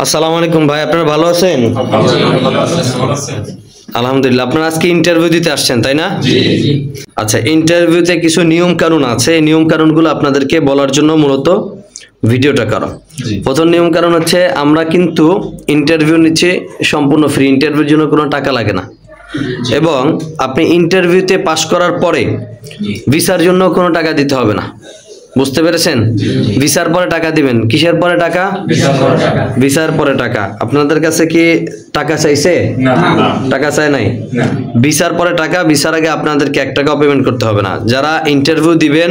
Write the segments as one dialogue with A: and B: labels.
A: আসসালামু আলাইকুম ভাই, আপনারা ভালো আছেন? আলহামদুলিল্লাহ। আপনারা আজকে ইন্টারভিউ দিতে আসছেন তাই না? আচ্ছা, ইন্টারভিউতে কিছু নিয়ম কানুন আছে, এই নিয়ম কানুনগুলো আপনাদেরকে বলার জন্য মূলত ভিডিওটা করা। প্রথম নিয়ম কানুন হচ্ছে, আমরা কিন্তু ইন্টারভিউ নিচ্ছি সম্পূর্ণ ফ্রি, ইন্টারভিউর জন্য কোনো টাকা লাগে না। এবং আপনি ইন্টারভিউতে পাশ করার পরে ভিসার জন্য কোনো টাকা দিতে হবে না। বুঝতে পেরেছেন? ভিসার পরে টাকা দিবেন। কিসের পরে টাকা? ভিসার পরে টাকা। আপনাদের কাছে কি টাকা চাইছে? টাকা চাই নাই। ভিসার পরে টাকা, ভিসার আগে আপনাদেরকে 1 টাকাও পেমেন্ট করতে হবে না। যারা ইন্টারভিউ দিবেন,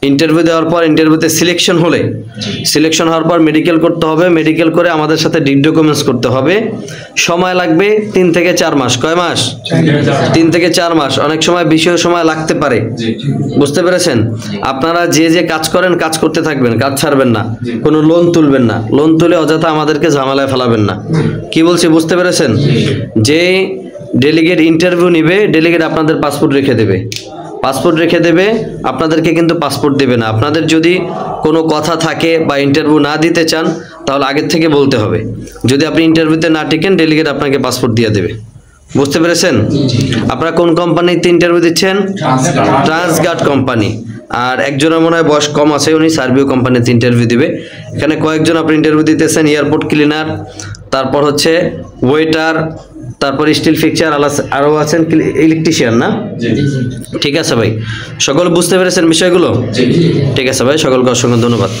A: ইন্টারভিউ দেওয়ার পর ইন্টারভিউতে সিলেকশন হলে, সিলেকশন হওয়ার পর মেডিকেল করতে হবে, মেডিকেল করে আমাদের সাথে ডিড ডকুমেন্টস করতে হবে। সময় লাগবে 3 থেকে 4 মাস। কয় মাস? 3 থেকে 4 মাস। অনেক সময় বেশিও সময় লাগতে পারে। বুঝতে পেরেছেন? আপনারা যে যে কাজ করেন, কাজ করতে থাকবেন, কাজ ছাড়বেন না। কোনো লোন তুলবেন না, লোন তুলে অযথা আমাদেরকে ঝামেলায় ফেলাবেন না। কি বলছি বুঝতে পেরেছেন? যে ডেলিগেট ইন্টারভিউ নিবে, ডেলিগেট আপনাদের পাসপোর্ট রেখে দেবে, পাসপোর্ট রেখে দেবে, আপনাদেরকে কিন্তু পাসপোর্ট দেবে না। আপনাদের যদি কোনো কথা থাকে বা ইন্টারভিউ না দিতে চান, তাহলে আগের থেকে বলতে হবে। যদি আপনি ইন্টারভিউতে না টিকেন, ডেলিগেট আপনাকে পাসপোর্ট দিয়ে দেবে। বুঝতে পেরেছেন? আপনারা কোন কোম্পানিতে ইন্টারভিউ দিচ্ছেন? Transguard company. আর একজনের মনে হয় বয়স কম আছে, উনি সার্ভিও কোম্পানিতে ইন্টারভিউ দিবে। এখানে কয়েকজন আপনি ইন্টারভিউ দিতেছেন, এয়ারপোর্ট ক্লিনার, তারপর হচ্ছে ওয়েটার, তারপর স্টিল ফিক্সার, আরও আছেন ইলেকট্রিশিয়ান না? ঠিক আছে ভাই, সকল বুঝতে পেরেছেন বিষয়গুলো? ঠিক আছে ভাই, সকলকে অসংখ্য ধন্যবাদ।